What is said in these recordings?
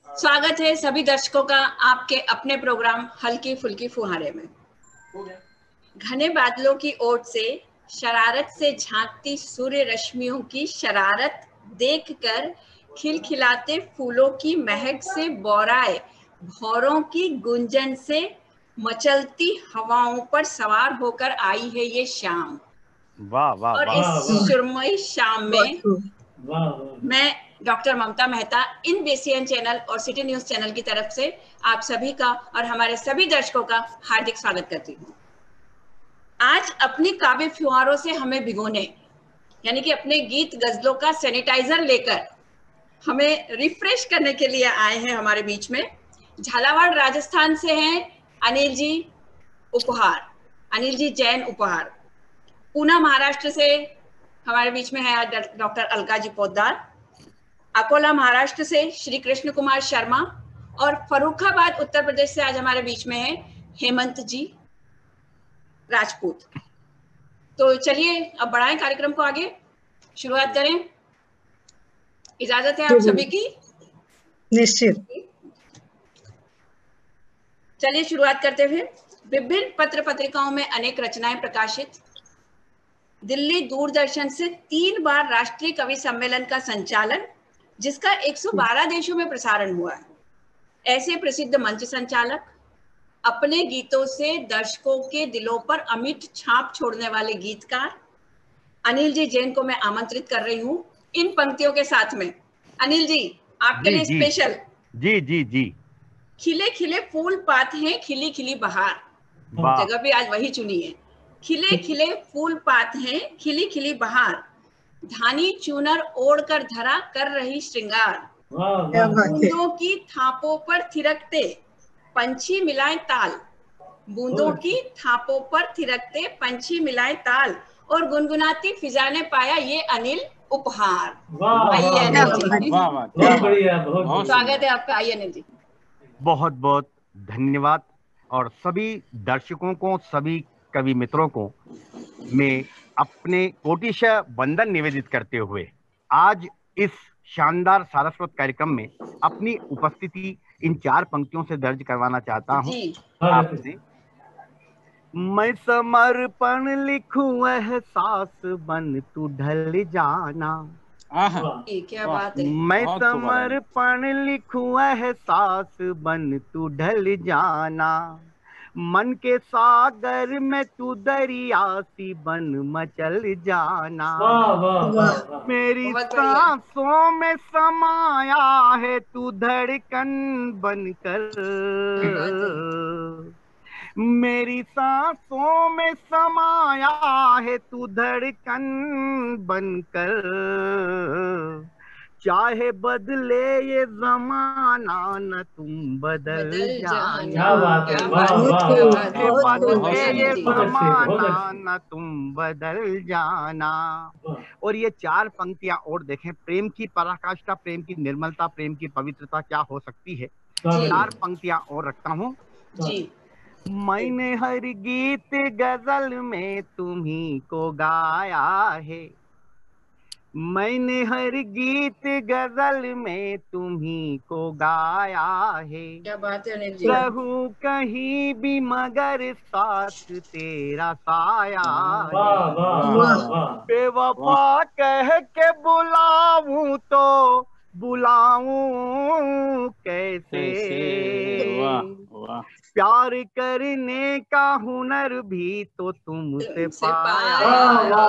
स्वागत है सभी दर्शकों का आपके अपने प्रोग्राम हल्की फुल्की फुहारे में। घने बादलों की ओट से शरारत से झांकती सूर्य रश्मियों की शरारत देखकर खिलखिलाते फूलों की महक से बौराए भौरों की गुंजन से मचलती हवाओं पर सवार होकर आई है ये शाम। वाह वाह और वाह, इस सुरमई शाम में मैं डॉक्टर ममता मेहता इन बेसियन चैनल और सिटी न्यूज चैनल की तरफ से आप सभी का और हमारे सभी दर्शकों का हार्दिक स्वागत करती हूँ। आज अपनी काव्य फुहारों से हमें भिगोने यानी कि अपने गीत गजलों का सैनिटाइजर लेकर हमें रिफ्रेश करने के लिए आए हैं हमारे बीच में। झालावाड़ राजस्थान से हैं अनिल जी उपहार, अनिल जी जैन उपहार। पूना महाराष्ट्र से हमारे बीच में है डॉक्टर अलका जी पोद्दार। अकोला महाराष्ट्र से श्री कृष्ण कुमार शर्मा और फर्रुखाबाद उत्तर प्रदेश से आज हमारे बीच में है हेमंत जी राजपूत। तो चलिए अब बढ़ाएं कार्यक्रम को आगे, शुरुआत करें। इजाजत है आप सभी की? निश्चित। चलिए शुरुआत करते हुए। विभिन्न पत्र पत्रिकाओं में अनेक रचनाएं प्रकाशित, दिल्ली दूरदर्शन से 3 बार राष्ट्रीय कवि सम्मेलन का संचालन जिसका 112 देशों में प्रसारण हुआ है। ऐसे प्रसिद्ध मंच संचालक, अपने गीतों से दर्शकों के दिलों पर अमिट छाप छोड़ने वाले गीतकार अनिल जी जैन को मैं आमंत्रित कर रही हूँ इन पंक्तियों के साथ में। अनिल जी आपके लिए स्पेशल। जी जी जी। खिले खिले फूल पात हैं खिली खिली बहार, जगह भी आज वही चुनी है। खिले खिले फूल पात हैं खिली खिली बहार, धानी चूनर ओढ़ कर धरा कर रही श्रृंगार, बूंदों की थापों पर थिरकते पंछी मिलाए ताल, बूंदों की थापों पर थिरकते पंछी मिलाए ताल और गुनगुनाती फिजा ने पाया ये अनिल उपहार। आइए अनिल जी, स्वागत है आपका। आइए अनिल जी। बहुत बहुत धन्यवाद। और सभी दर्शकों को, सभी कवि मित्रों को मैं अपने कोटिशः वंदन निवेदित करते हुए आज इस शानदार सारस्वत कार्यक्रम में अपनी उपस्थिति इन 4 पंक्तियों से दर्ज करवाना चाहता हूँ आपसे। मैं समर्पण लिखूं एहसास बन तू ढल जाना, क्या बात है। मैं समर्पण लिखूं एहसास बन तू ढल जाना, मन के सागर में तू दरिया सी बन मचल जाना, मेरी सांसों में समाया है तू धड़कन बनकर, मेरी सांसों में समाया है तू धड़कन बनकर, चाहे बदले ये जमाना न तुम बदल जाना, बदले ये जमाना न तुम बदल जाना। और ये 4 पंक्तियां और देखें, प्रेम की पराकाष्ठा, प्रेम की निर्मलता, प्रेम की पवित्रता क्या हो सकती है। 4 पंक्तियां और रखता हूँ जी। मैंने हर गीत गजल में तुम्ही को गाया है, मैंने हर गीत गजल में तुम्ही को गाया है, क्या बात है अनिल जी। रहूं कहीं भी मगर साथ तेरा साया है, बेवफा कह के बुलाऊं तो बुलाऊं कैसे, प्यार करने का हुनर भी तो तुमसे पाया,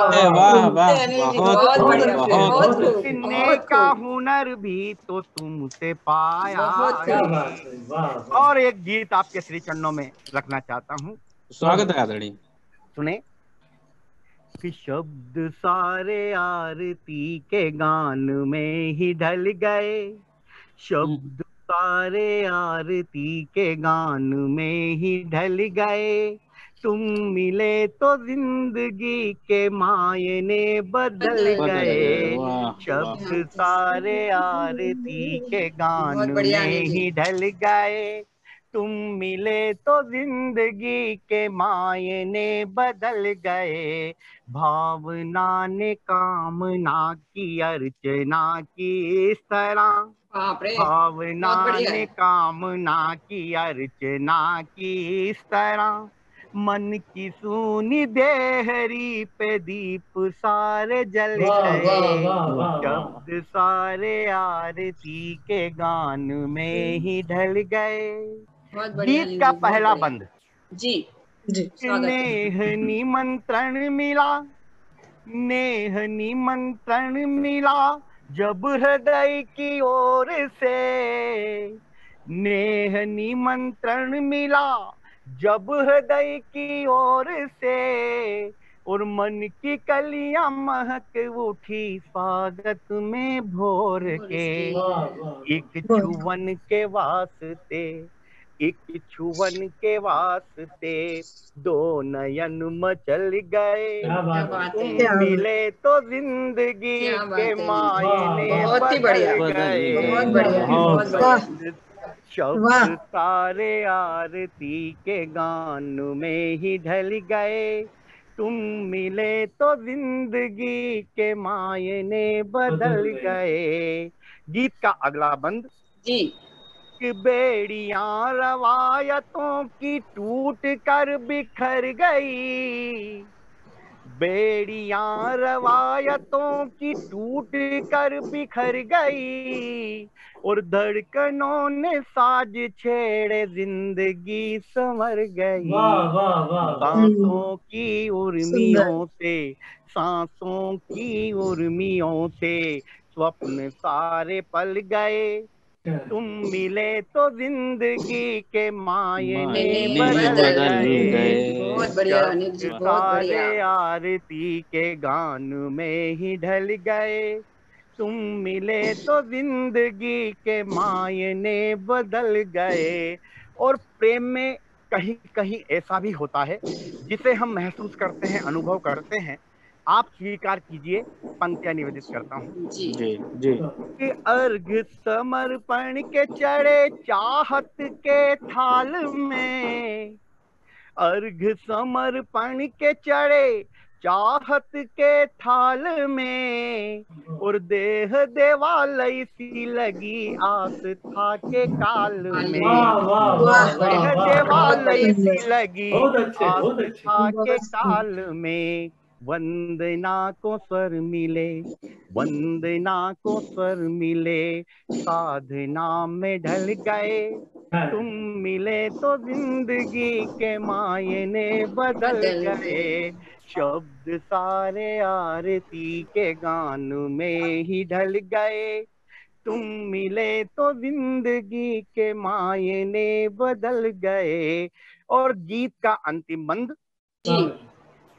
करने का हुनर भी तो तुमसे पाया। और एक गीत आपके श्री चरणों में रखना चाहता हूँ। स्वागत है आदरणीय। सुने कि शब्द सारे आरती के गान में ही ढल गए, शब्द सारे आरती के गान में ही ढल गए, तुम मिले तो जिंदगी के मायने बदल गए, शब्द सारे आरती के गान में ही ढल गए, तुम मिले तो जिंदगी के मायने बदल गए, भावना ने कामना की अर्चना की इस तरह, भावना ने कामना की अर्चना की इस तरह, मन की सूनी देहरी पे दीप सारे जल गए, शब्द सारे आरती के गान में ही ढल गए। गीत का पहला बंद जी नेह निमंत्रण मिला, नेह निमंत्रण मिला जब हृदय की ओर से, नेह निमंत्रण मिला जब हृदय की ओर से, और मन की कलियां महक उठी स्वागत में भोर के। एक छुवन के वास्ते, एक छुवन के वास्ते दो नयन मचल गए, तुम मिले तो जिंदगी के मायने बदल गए। शब्द सारे आरती के गान में ही ढल गए, तुम मिले तो जिंदगी के मायने बदल गए। गीत का अगला बंद जी बेड़ियां रवायतों की टूट कर बिखर गई, बेड़ियां रवायतों की टूट कर बिखर गई, और धड़कनों ने साज छेड़े जिंदगी संवर गई। सांसों की उर्मियों से, सांसों की उर्मियों से स्वप्न सारे पल गए, तुम मिले तो जिंदगी के मायने बदल गए। बहुत बढ़िया अनिल जी, बहुत बढ़िया। सारे आरती के गान में ही ढल गए, तुम मिले तो जिंदगी के मायने बदल गए। और प्रेम में कहीं कहीं ऐसा भी होता है जिसे हम महसूस करते हैं, अनुभव करते हैं। आप स्वीकार कीजिए, पंक्तियां निवेदित करता हूँ जी जी। कि अर्घ समर्पण के चढ़े चाहत के थाल में, अर्घ समर्पण के चढ़े चाहत के थाल में, और देह देवालय सी लगी आस्था के काल में, देह देवालय सी लगी आस्था के काल में। वंदना को स्वर मिले, वंदना को स्वर मिले, साधना में ढल गए, तुम मिले तो जिंदगी के मायने बदल गए। शब्द सारे आरती के गान में ही ढल गए, तुम मिले तो जिंदगी के मायने बदल गए। और गीत का अंतिम बंद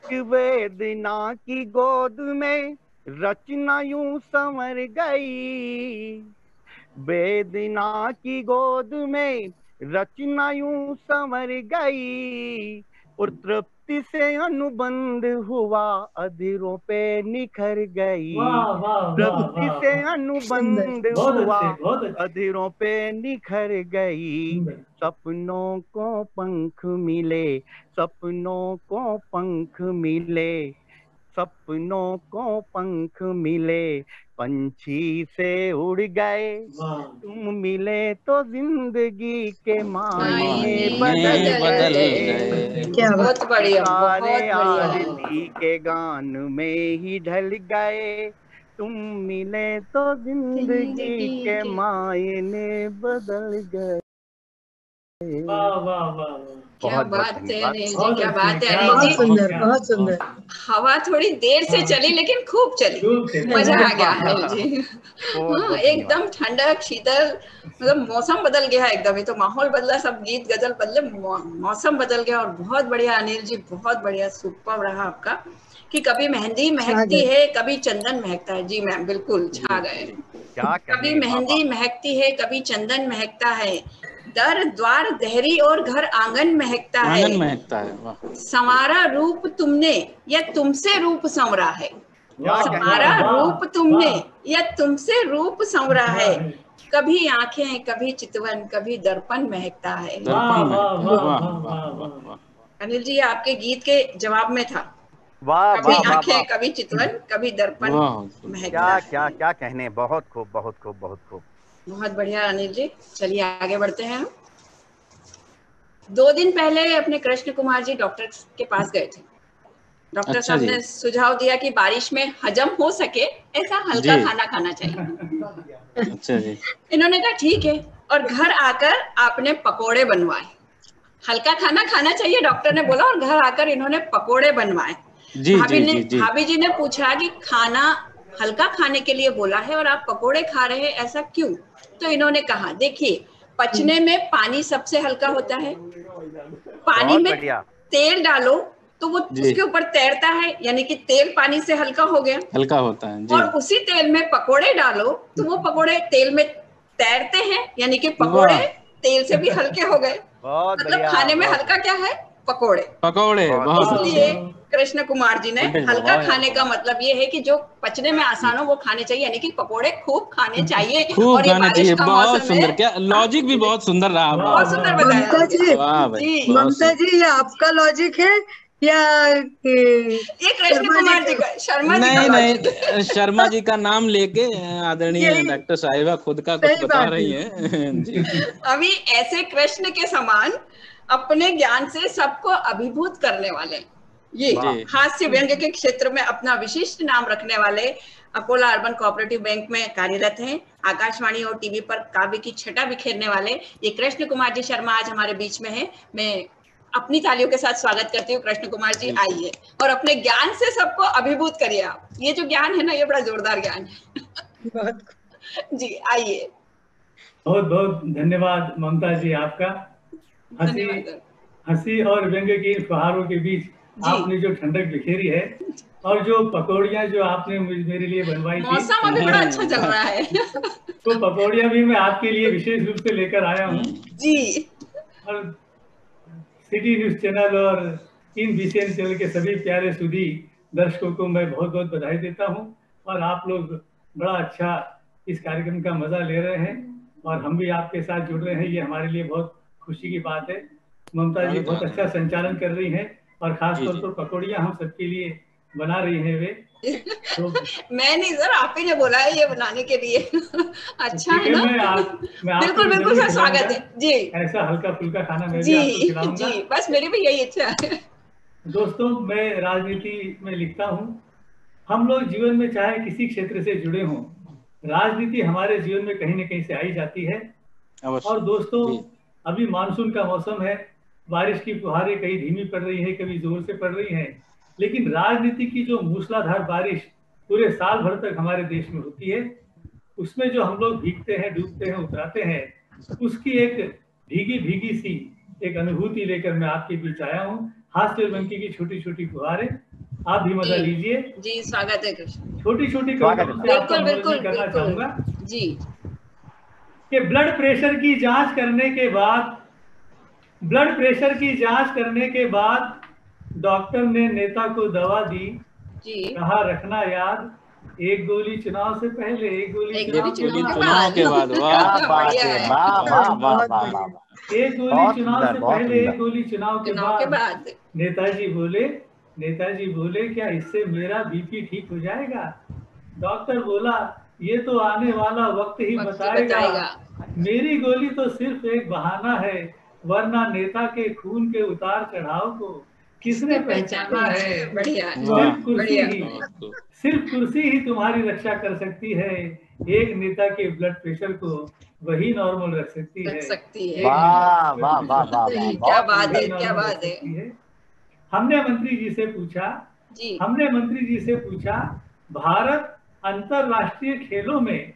वेदना की गोद में रचना यूं संवर गई, वेदना की गोद में रचना यूं संवर गई, और तृप्ति से अनुबंध हुआ अधीरों पे निखर गई, तृप्ति से अनुबंध हुआ अधीरों पे निखर गई। सपनों को पंख मिले, सपनों को पंख मिले, सपनों को पंख मिले, पंछी से उड़ गए, तुम मिले तो जिंदगी के मायने बदल गए। बहुत बढ़िया, सारे आरती के गान में ही ढल गए, तुम मिले तो जिंदगी के मायने बदल गए। क्या बात है अनिल जी, क्या बात है अनिल बहुत जी। सुंदर, बहुत सुंदर। हवा थोड़ी देर से चली लेकिन खूब चली, मजा आ गया अनिल जी। हाँ, एकदम ठंडक शीतल, मतलब मौसम बदल गया है एकदम। ये तो माहौल बदला, सब गीत गजल बदले, मौसम बदल गया। और बहुत बढ़िया अनिल जी, बहुत बढ़िया, सुपर रहा आपका। कि कभी मेहंदी महकती है, कभी चंदन महकता है। जी मैम, बिल्कुल छा गए। कभी मेहंदी महकती है, कभी चंदन महकता है, दर द्वार देहरी और घर आंगन महकता है, आंगन महकता है। वाह। संवारा रूप तुमने या तुमसे रूप संवरा है, संवारा रूप तुमने या तुमसे रूप संवरा है, कभी आंखें कभी चितवन कभी दर्पण महकता है। अनिल जी, आपके गीत के जवाब में था। वाह, कभी वाह, आंखें वाह, कभी चितवन कभी दर्पण महकता क्या है। क्या क्या कहने। बहुत खूब, बहुत खूब, बहुत खूब। बहुत बढ़िया अनिल जी, चलिए आगे बढ़ते हैं हम। 2 दिन पहले अपने कृष्ण कुमार जी डॉक्टर के पास गए थे। डॉक्टर अच्छा साहब जी। ने सुझाव दिया कि बारिश में हजम हो सके ऐसा हल्का जी। खाना खाना चाहिए। अच्छा जी। इन्होंने कहा ठीक है, और घर आकर आपने पकोड़े बनवाए। हल्का खाना खाना चाहिए डॉक्टर ने बोला, और घर आकर इन्होंने पकोड़े बनवाए। जी जी जी जी। भाभी जी ने पूछा कि खाना हल्का खाने के लिए बोला है और आप पकोड़े खा रहे हैं, ऐसा क्यों? तो इन्होंने कहा देखिए, पचने में पानी सबसे हल्का होता है। पानी में तेल डालो तो वो उसके ऊपर तैरता है, यानी कि तेल पानी से हल्का हो गया, हल्का होता है जी। और उसी तेल में पकोड़े डालो तो वो पकोड़े तेल में तैरते हैं, यानी कि पकोड़े तेल से भी हल्के हो गए। मतलब खाने में हल्का क्या है? पकोड़े। पकोड़े। इसलिए कृष्ण कुमार जी ने हल्का खाने का मतलब ये है कि जो पचने में आसान हो वो खाने चाहिए, यानी कि पकोड़े खूब खाने चाहिए। खूब और ये खाना बारिश चाहिए। का बहुत मौसम सुंदर, है। क्या लॉजिक भी बहुत सुंदर रहा। बहुत सुंदर बताया। ममता जी, वाह भाई, जी ममता जी, ये आपका लॉजिक है या ये कृष्ण कुमार जी का, शर्मा जी का लॉजिक है। नहीं, शर्मा जी का नाम लेके आदरणीय यही डॉक्टर साहिबा खुद का कुछ सही बता बात रही है। हैं जी। अभी ऐसे कृष्ण के समान अपने ज्ञान से सबको अभिभूत करने वाले, ये जी। हास्य व्यंग्य के क्षेत्र में अपना विशिष्ट नाम रखने वाले अकोला अर्बन कोऑपरेटिव बैंक में कार्यरत हैं। आकाशवाणी और टीवी पर काव्य की छटा बिखेरने वाले ये कृष्ण कुमार जी शर्मा आज हमारे बीच में है। मैं अपनी तालियों के साथ स्वागत करती हूँ। कृष्ण कुमार जी आइए और अपने ज्ञान से सबको अभिभूत करिए। आप, ये जो ज्ञान है ना, ये बड़ा जोरदार ज्ञान है। जी आइए। बहुत बहुत धन्यवाद ममता जी आपका। हंसी और व्यंग्य के फुहारों के बीच आपने जो ठंडक बिखेरी है और जो पकौड़ियाँ जो आपने मेरे लिए बनवाई थी, मौसम अभी बड़ा अच्छा चल रहा है। तो पकौड़ियाँ भी मैं आपके लिए विशेष रूप से लेकर आया हूँ जी। और सिटी न्यूज चैनल और इन बीसीएन चैनल के सभी प्यारे सुधी दर्शकों को मैं बहुत बहुत बधाई देता हूँ। और आप लोग बड़ा अच्छा इस कार्यक्रम का मजा ले रहे हैं और हम भी आपके साथ जुड़ रहे हैं, ये हमारे लिए बहुत खुशी की बात है। ममता जी बहुत अच्छा संचालन कर रही हैं और खास तौर पर पकौड़ियाँ हम सबके लिए बना रही हैं वे। तो मैं नहीं सर, आप ही ने बोला है ये बनाने के लिए। अच्छा है ना? मैं बिल्कुल बिल्कुल सर, स्वागत है जी। ऐसा हल्का फुल्का खाना मैं जी भी आपको खिलाऊंगा। जी, बस मेरी भी यही इच्छा है। दोस्तों, मैं राजनीति में लिखता हूँ। हम लोग जीवन में चाहे किसी क्षेत्र से जुड़े हों, राजनीति हमारे जीवन में कहीं न कहीं से आई जाती है। और दोस्तों, अभी मानसून का मौसम है, बारिश की फुहारें कहीं धीमी पड़ रही है, कभी जोर से पड़ रही है, लेकिन राजनीति की जो मूसलाधार बारिश पूरे साल भर तक हमारे देश में होती है, उसमें जो हम लोग भीगते हैं, डूबते हैं, उतराते हैं, उसकी एक भीगी भीगी सी एक अनुभूति लेकर मैं आपके बीच आया हूँ। हास्य व्यंग्य की छोटी छोटी फुहारें, आप भी मजा लीजिए। जी स्वागत है कृष्ण। छोटी छोटी बिल्कुल बिल्कुल करना चाहूंगा जी। कि ब्लड प्रेशर की जांच करने के बाद डॉक्टर ने नेता को दवा दी जी। कहा रखना याद, एक गोली चुनाव से पहले, एक गोली चुनाव के बाद। वाह बढ़िया है, एक गोली चुनाव से पहले, एक गोली चुनाव के बाद। नेताजी बोले क्या इससे मेरा बीपी ठीक हो जाएगा? डॉक्टर बोला ये तो आने वाला वक्त ही बताएगा। मेरी गोली तो सिर्फ एक बहाना है, वरना नेता के खून के उतार चढ़ाव को किसने पहचाना है? बढ़िया, सिर्फ कुर्सी ही तुम्हारी रक्षा कर सकती है। एक नेता के ब्लड प्रेशर को वही नॉर्मल रख सकती है। वाह वाह वाह वाह, क्या बात है, क्या बात है। हमने मंत्री जी से पूछा भारत अंतरराष्ट्रीय खेलों में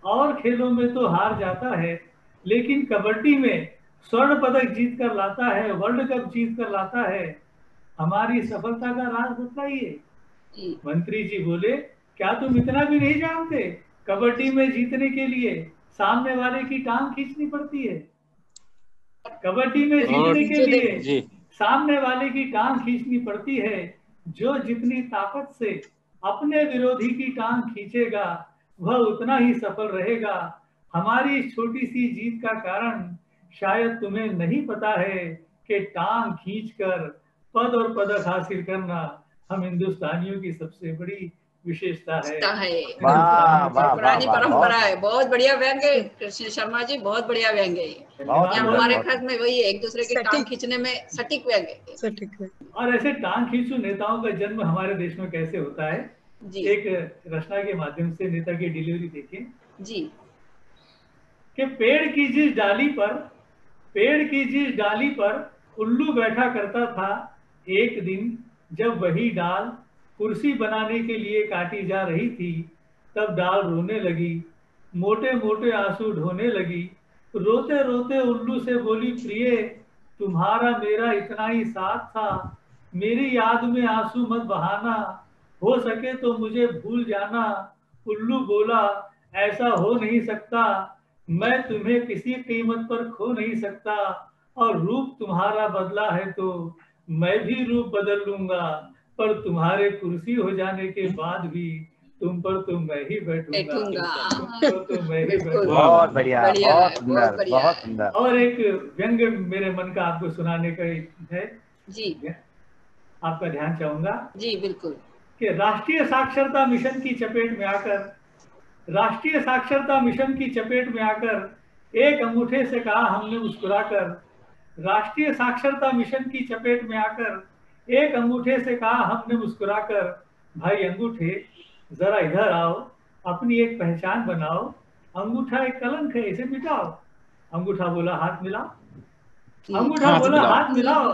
और खेलों में तो हार जाता है, लेकिन कबड्डी में स्वर्ण पदक जीत कर लाता है, वर्ल्ड कप जीत कर लाता है, हमारी सफलता का राज बताइए। मंत्री जी बोले क्या तुम इतना भी नहीं जानते? कबड्डी में जीतने के लिए सामने वाले की टांग खींचनी पड़ती है। कबड्डी में जीतने के लिए सामने वाले की टांग खींचनी पड़ती है। जो जितनी ताकत से अपने विरोधी की टांग खींचेगा वह उतना ही सफल रहेगा। हमारी इस छोटी सी जीत का कारण शायद तुम्हें नहीं पता है कि टांग खींचकर पद और पदक हासिल करना हम हिंदुस्तानियों की सबसे बड़ी विशेषता है। पुरानी परंपरा है। बहुत बढ़िया व्यंग है कृष्ण शर्मा जी, बहुत बढ़िया व्यंग है ये हमारे खत में वही है, एक दूसरे की टांग खींचने में सटीक व्यंग है। और ऐसे टांग खींचू नेताओं का जन्म हमारे देश में कैसे होता है जी। एक रचना के माध्यम से नेता की डिलीवरी देखें जी। कि पेड़ की जिस डाली पर उल्लू बैठा करता था, एक दिन जब वही डाल कुर्सी बनाने के लिए काटी जा रही थी, तब डाल रोने लगी, मोटे मोटे आंसू ढोने लगी। रोते रोते उल्लू से बोली, प्रिय तुम्हारा मेरा इतना ही साथ था, मेरी याद में आंसू मत बहाना, हो सके तो मुझे भूल जाना। उल्लू बोला, ऐसा हो नहीं सकता, मैं तुम्हें किसी कीमत पर खो नहीं सकता, और रूप तुम्हारा बदला है तो मैं भी रूप बदल लूंगा, पर तुम्हारे कुर्सी हो जाने के बाद भी तुम पर तो मैं ही बैठूंगा। तो मैं ही बैठूंगा। बहुत बढ़िया, बहुत सुंदर, बहुत सुंदर। और एक व्यंग मेरे मन का आपको सुनाने का है जी, आपका ध्यान चाहूंगा जी बिल्कुल। कि राष्ट्रीय साक्षरता मिशन की चपेट में आकर एक अंगूठे से कहा हमने मुस्कुराकर, राष्ट्रीय साक्षरता मिशन की चपेट में आकर एक अंगूठे से कहा हमने मुस्कुराकर, भाई अंगूठे जरा इधर आओ, अपनी एक पहचान बनाओ, अंगूठा एक कलंक है, इसे मिटाओ। अंगूठा बोला हाथ मिलाओ, अंगूठा बोला हाथ मिलाओ,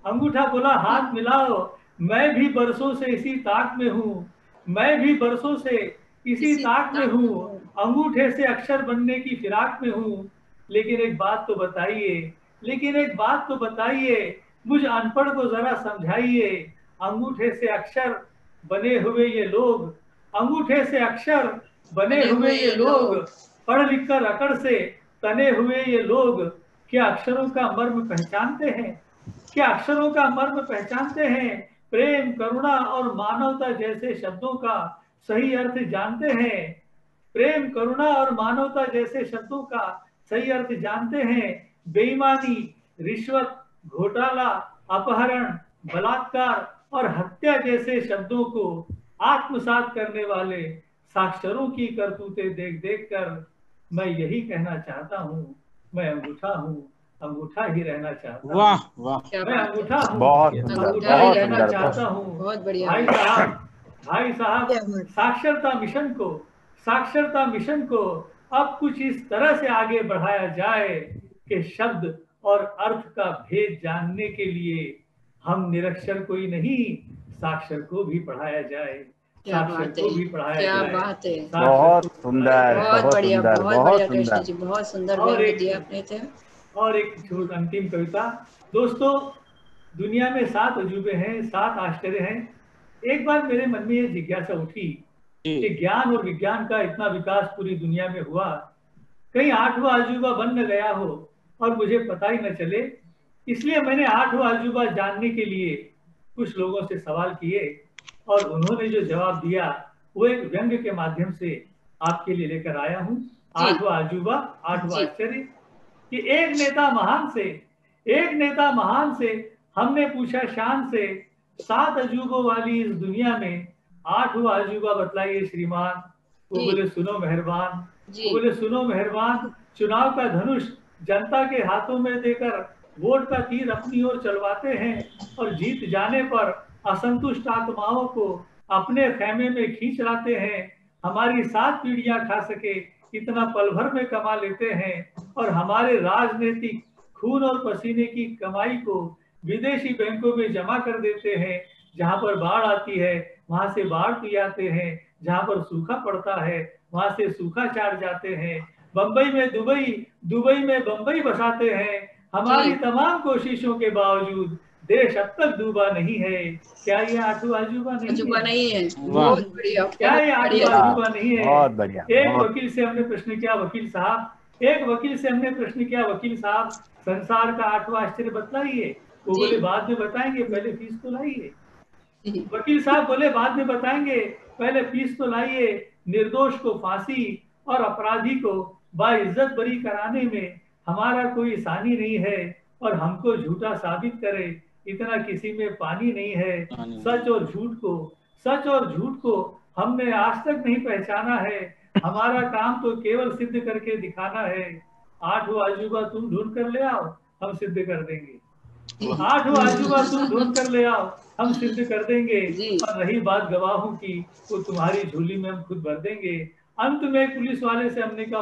अंगूठा बोला हाथ मिलाओ, मैं भी बरसों से इसी ताक में हूँ, मैं भी बरसों से इसी ताक में हूँ, अंगूठे से अक्षर बनने की फिराक में हूँ, लेकिन एक बात तो बताइए, मुझ अनपढ़ को जरा समझाइए, अंगूठे से अक्षर बने हुए ये लोग, अंगूठे से अक्षर बने हुए ये लोग, पढ़ लिख कर अकड़ से तने हुए ये लोग, क्या अक्षरों का मर्म पहचानते हैं? क्या अक्षरों का मर्म पहचानते हैं? प्रेम, करुणा और मानवता जैसे शब्दों का सही अर्थ जानते हैं? प्रेम, करुणा और मानवता जैसे शब्दों का सही अर्थ जानते हैं? बेईमानी, रिश्वत, घोटाला, अपहरण, बलात्कार और हत्या जैसे शब्दों को आत्मसात करने वाले साक्षरों की करतूतें देख देख कर मैं यही कहना चाहता हूँ, मैं अंगूठा हूँ, अंगूठा ही रहना चाहता हूँ। वाह वाह, मैं अंगूठा हूँ, बहुत अंगूठा ही रहना चाहता हूँ। बहुत बढ़िया भाई साहब, साक्षरता मिशन को अब कुछ इस तरह से आगे बढ़ाया जाए कि शब्द और अर्थ का भेद जानने के लिए हम निरक्षर को ही नहीं, साक्षर को भी पढ़ाया जाए। क्या बात है, बहुत सुंदर, बहुत बढ़िया, बहुत बढ़िया कृष्ण जी, बहुत सुंदर व्यंग दिया आपने थे। और एक छोटी अंतिम कविता। दोस्तों, दुनिया में 7 अजूबे हैं, 7 आश्चर्य हैं। एक बार मेरे मन में ये जिज्ञासा उठी कि ज्ञान और विज्ञान का इतना विकास पूरी दुनिया में हुआ, कहीं 8वां अजूबा बन न गया हो और मुझे पता ही न चले। इसलिए मैंने 8वां अजूबा जानने के लिए कुछ लोगों से सवाल किए और उन्होंने जो जवाब दिया वो एक व्यंग के माध्यम से आपके लिए लेकर आया हूँ। 8वां अजूबा, 8वां आश्चर्य कि एक नेता महान से हमने पूछा शान से, 7 अजूबों वाली इस दुनिया में 8वां अजूबा बतलाइए श्रीमान। वो बोले सुनो मेहरबान, चुनाव का धनुष जनता के हाथों में देकर वोट का तीर अपनी ओर चलवाते हैं और जीत जाने पर असंतुष्ट आत्माओं को अपने खेमे में खींच लाते हैं। हमारी 7 पीढ़ियां खा सके इतना पल भर में कमा लेते हैं और हमारे राजनीतिक खून और पसीने की कमाई को विदेशी बैंकों में जमा कर देते हैं। जहां पर बाढ़ आती है वहां से बाढ़ पी आते हैं, जहां पर सूखा पड़ता है वहां से सूखा चाट जाते हैं। बंबई में दुबई में बंबई बसाते हैं। हमारी तमाम कोशिशों के बावजूद देश अब तक डूबा नहीं है। क्या ये 8वां अजूबा नहीं है? बहुत बढ़िया, क्या ये 8वां अजूबा नहीं है? बहुत बढ़िया। एक वकील से हमने प्रश्न किया, वकील साहब संसार का 8वां आश्चर्य बतलाइए। वो बोले बाद में बताएंगे, पहले फीस तो लाइए। वकील साहब बोले बाद में बताएंगे, पहले फीस तो लाइए। निर्दोष को फांसी और अपराधी को बाइज्जत बरी कराने में हमारा कोई सानी नहीं है और हमको झूठा साबित करे इतना किसी में पानी नहीं है। सच और झूठ को हमने आज तक नहीं पहचाना है, हमारा काम तो केवल सिद्ध करके दिखाना है। 8वां अजूबा तुम ढूंढ कर ले आओ, हम सिद्ध कर देंगे। 8वां अजूबा तुम ढूंढ कर ले आओ, हम सिद्ध कर देंगे। और रही बात गवाहों की, वो तुम्हारी झोली में हम खुद भर देंगे। अंत में एक पुलिस वाले से हमने कहा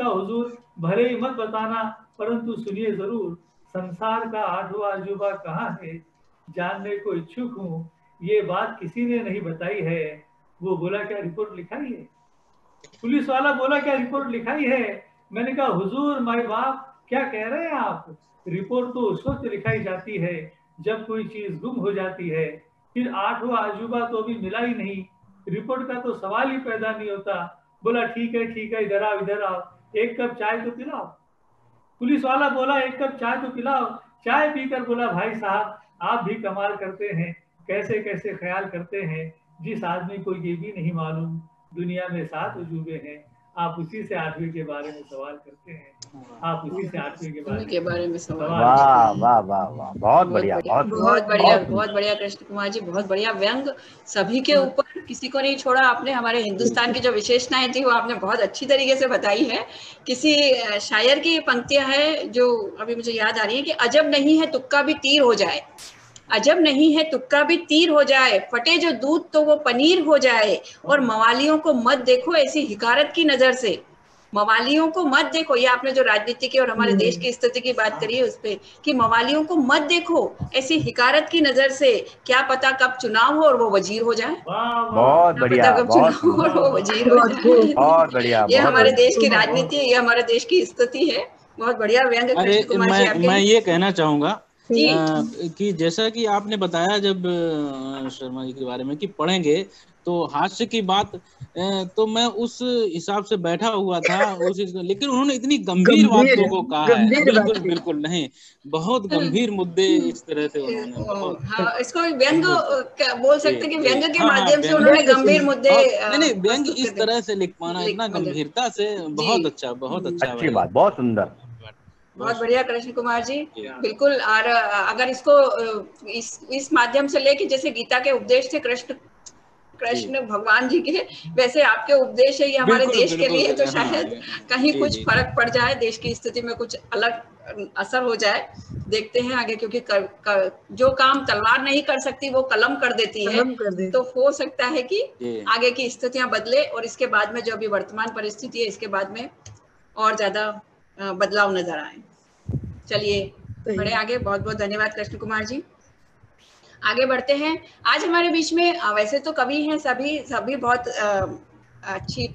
हुजूर, भले ही मत बताना, परंतु सुनिए जरूर, संसार का 8वां अजूबा कहाँ है, जानने को इच्छुक हूँ, ये बात किसी ने नहीं बताई है। वो बोला क्या रिपोर्ट लिखाई है? पुलिस वाला बोला क्या रिपोर्ट लिखाई है? मैंने कहा हुजूर माय बाप, क्या कह रहे हैं आप? रिपोर्ट तो उस वक्त लिखाई जाती है जब कोई चीज गुम हो जाती है। फिर 8वां अजूबा तो अभी मिला ही नहीं, रिपोर्ट का तो सवाल ही पैदा नहीं होता। बोला ठीक है, इधर आओ, एक कप चाय तो पिलाओ। पुलिस वाला बोला एक कप चाय तो पिलाओ। चाय पीकर बोला भाई साहब, आप भी कमाल करते हैं, कैसे कैसे ख्याल करते हैं। जिस आदमी को ये भी नहीं मालूम दुनिया में 7 अजूबे हैं, आप उसी से 8वें के बारे में सवाल करते हैं। आप उसी से 8वें के बारे में सवाल। वाह वाह वाह वाह, बहुत बढ़िया, बहुत बढ़िया कृष्ण कुमार जी, बहुत बढ़िया व्यंग, सभी के ऊपर, किसी को नहीं छोड़ा आपने। हमारे हिंदुस्तान की जो विशेषताएं थी वो आपने बहुत अच्छी तरीके से बताई है। किसी शायर की पंक्तियां है जो अभी मुझे याद आ रही है कि अजब नहीं है तुक्का भी तीर हो जाए, अजब नहीं है तुक्का भी तीर हो जाए, फटे जो दूध तो वो पनीर हो जाए। और मवालियों को मत देखो ऐसी हिकारत की नजर से, मवालियों को मत देखो, ये आपने जो राजनीति की और हमारे देश की स्थिति की बात करी है उस पे, कि मवालियों को मत देखो ऐसी हिकारत की नजर से, क्या पता कब चुनाव हो और वो वजीर हो जाए। बहुत बढ़िया, बहुत बढ़िया। ये हमारे देश की राजनीति है, ये हमारे देश की स्थिति है। बहुत बढ़िया व्यंग कृष्ण कुमार जी आपके। मैं ये कहना चाहूंगा कि जैसा कि आपने बताया जब शर्मा जी के बारे में कि पढ़ेंगे तो हास्य की बात, तो मैं उस हिसाब से बैठा हुआ था लेकिन उन्होंने इतनी गंभीर बातों को कहा है। बिल्कुल नहीं, बहुत गंभीर मुद्दे इस तरह से उन्होंने, इसको व्यंग बोल सकते हैं कि व्यंग के माध्यम से उन्होंने गंभीर मुद्दे, नहीं व्यंग इस तरह से लिख पाना इतना गंभीरता से, बहुत अच्छा, बहुत अच्छा, अच्छी बात, बहुत सुंदर, बहुत बढ़िया कृष्ण कुमार जी, बिल्कुल। और अगर इसको इस माध्यम से लेके, जैसे गीता के उपदेश थे कृष्ण भगवान जी के, वैसे आपके उपदेश है ये हमारे देश के लिए, तो शायद कहीं कुछ फर्क पड़ जाए, देश की स्थिति में कुछ अलग असर हो जाए। देखते हैं आगे, क्योंकि जो काम तलवार नहीं कर सकती वो कलम कर देती है। तो हो सकता है कि आगे की स्थितियां बदले और इसके बाद में जो अभी वर्तमान परिस्थिति है इसके बाद में और ज्यादा बदलाव नजर आए। चलिए बढ़े आगे। बहुत बहुत धन्यवाद कृष्ण कुमार जी। आगे बढ़ते हैं। आज हमारे बीच में वैसे तो कवि हैं सभी बहुत अच्छी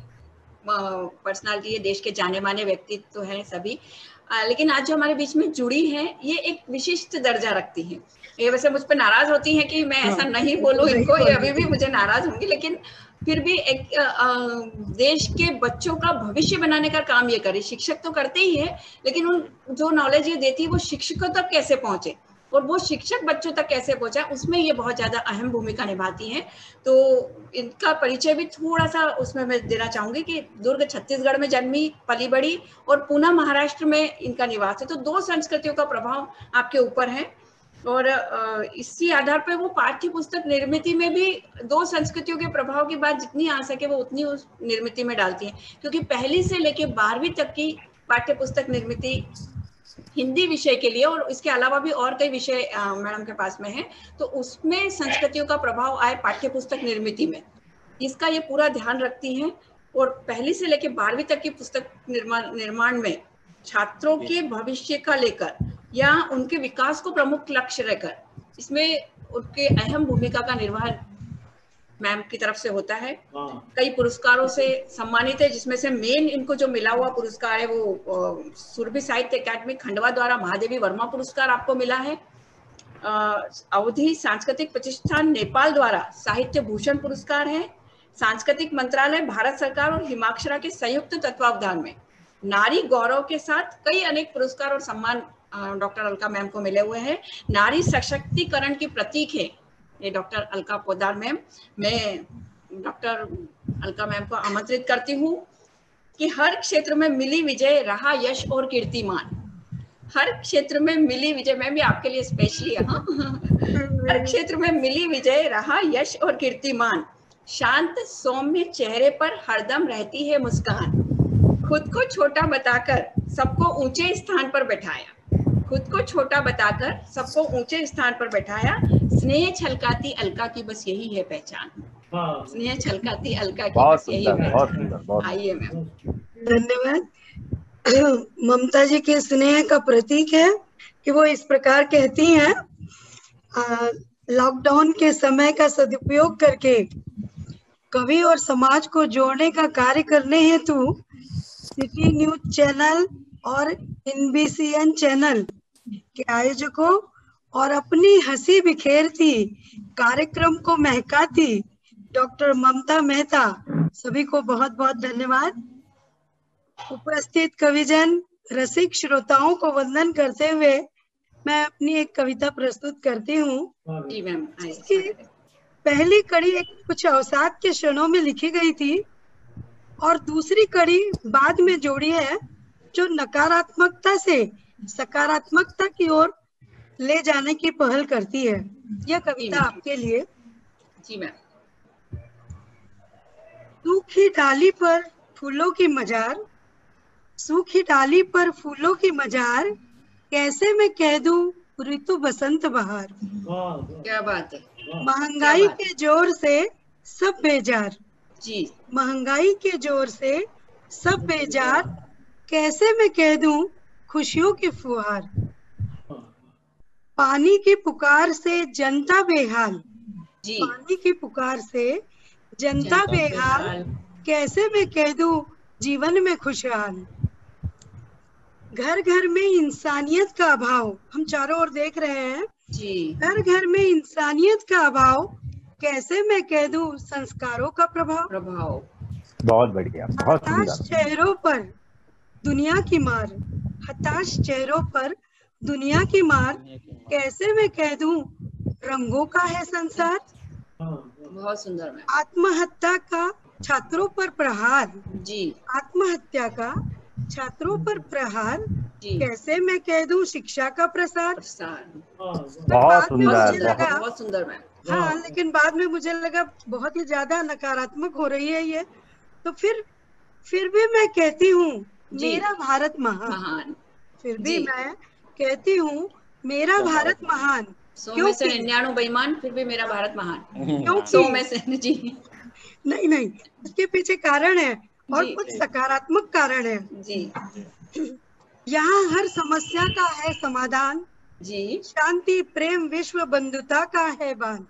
पर्सनालिटी है, देश के जाने माने व्यक्तित्व हैं सभी, लेकिन आज जो हमारे बीच में जुड़ी हैं ये एक विशिष्ट दर्जा रखती हैं। ये वैसे मुझ पर नाराज होती हैं कि मैं ऐसा नहीं बोलूं इनको, ये अभी भी मुझे नाराज होंगी, लेकिन फिर भी एक देश के बच्चों का भविष्य बनाने का काम ये करे। शिक्षक तो करते ही है, लेकिन उन जो नॉलेज ये देती है वो शिक्षकों तक कैसे पहुंचे और वो शिक्षक बच्चों तक कैसे पहुंचा, उसमें ये बहुत ज्यादा अहम भूमिका निभाती हैं। तो इनका परिचय भी थोड़ा सा उसमें मैं देना चाहूंगी कि दुर्ग छत्तीसगढ़ में जन्मी, पली बड़ी और पुणे महाराष्ट्र में इनका निवास है। तो 2 संस्कृतियों का प्रभाव आपके ऊपर है और इसी आधार पर वो पाठ्य पुस्तक निर्मित में भी 2 संस्कृतियों के प्रभाव की बात जितनी आ सके वो उतनी उस निर्मित में डालती हैं, क्योंकि पहली से लेके 12वीं तक की पाठ्य पुस्तक निर्मित हिंदी विषय के लिए और इसके अलावा भी और कई विषय मैडम के पास में है, तो उसमें संस्कृतियों का प्रभाव आए पाठ्य पुस्तक निर्मित में, इसका ये पूरा ध्यान रखती हैं। और पहली से लेकर 12वीं तक की पुस्तक निर्माण में छात्रों के भविष्य का लेकर या उनके विकास को प्रमुख लक्ष्य रहकर इसमें उनके अहम भूमिका का निर्वहन मैम की तरफ से होता है। कई पुरस्कारों से सम्मानित है, जिसमें से मेन इनको जो मिला हुआ पुरस्कार है वो सुरभि साहित्य अकादमी खंडवा द्वारा महादेवी वर्मा पुरस्कार आपको मिला है। अवधि सांस्कृतिक प्रतिष्ठान नेपाल द्वारा साहित्य भूषण पुरस्कार है। सांस्कृतिक मंत्रालय भारत सरकार और हिमाक्षरा के संयुक्त तत्वावधान में नारी गौरव के साथ कई अनेक पुरस्कार और सम्मान डॉक्टर अलका मैम को मिले हुए हैं। नारी सशक्तिकरण की प्रतीक है ये डॉक्टर अलका पोद्दार मैम। मैं डॉक्टर अलका मैम को आमंत्रित करती हूँ कि हर क्षेत्र में मिली विजय, रहा यश और कीर्तिमान। हर क्षेत्र में मिली विजय, मैं भी आपके लिए स्पेशली यहाँ हर क्षेत्र में मिली विजय, रहा यश और कीर्तिमान, शांत सौम्य चेहरे पर हरदम रहती है मुस्कान, खुद को छोटा बताकर सबको ऊंचे स्थान पर बैठाया, खुद को छोटा बताकर सबको ऊंचे स्थान पर बैठाया, स्नेह छलकाती अलका की बस यही है पहचान, स्नेह छलकाती अलका की बस यही पहचान। आइए मैम। धन्यवाद। ममता जी के स्नेह का प्रतीक है कि वो इस प्रकार कहती हैं, लॉकडाउन के समय का सदुपयोग करके कवि और समाज को जोड़ने का कार्य करने हेतु सिटी न्यूज चैनल और NBCN चैनल के आयोजकों और अपनी हंसी बिखेरती कार्यक्रम को महकाती डॉक्टर ममता मेहता सभी को बहुत बहुत धन्यवाद। उपस्थित कविजन रसिक श्रोताओं को वंदन करते हुए मैं अपनी एक कविता प्रस्तुत करती हूँ। जी मैम। इसकी पहली कड़ी एक कुछ अवसाद के क्षणों में लिखी गई थी और दूसरी कड़ी बाद में जोड़ी है, जो नकारात्मकता से सकारात्मकता की ओर ले जाने की पहल करती है। यह कविता आपके लिए। जी मैम। सूखी डाली पर फूलों की मजार, सूखी डाली पर फूलों की मजार, कैसे मैं कह दूं ऋतु बसंत बहार। क्या बात है। महंगाई के जोर से सब बेजार, जी महंगाई के जोर से सब बेजार, कैसे मैं कह दूं खुशियों की फुहार। पानी की पुकार से जनता बेहाल, जी पानी की पुकार से जनता बेहाल, कैसे मैं कह दूं जीवन में खुशहाल। घर घर में इंसानियत का अभाव, हम चारों ओर देख रहे हैं जी, घर घर में इंसानियत का अभाव, कैसे मैं कह दूं संस्कारों का प्रभाव। बहुत बढ़िया, बहुत हताश चेहरों पर दुनिया की मार, हताश चेहरों पर दुनिया की मार, कैसे मैं कह दूं रंगों का है संसार। बहुत सुंदर मैम। आत्महत्या का छात्रों पर प्रहार, जी आत्महत्या का छात्रों पर प्रहार, जी, कैसे मैं कह दूं शिक्षा का प्रसार। बहुत सुंदर, बहुत सुंदर मैम। हाँ, लेकिन बाद में मुझे लगा बहुत ही ज्यादा नकारात्मक हो रही है ये, तो फिर भी मैं कहती हूँ मेरा भारत महान, फिर भी मैं कहती हूँ मेरा भारत महान। 100 में से 99 बेईमान, फिर भी मेरा भारत महान। क्योंकि 100 में से जी नहीं, इसके पीछे कारण है और कुछ सकारात्मक कारण है जी। यहाँ हर समस्या का है समाधान जी, शांति प्रेम विश्व बंधुता का है बान।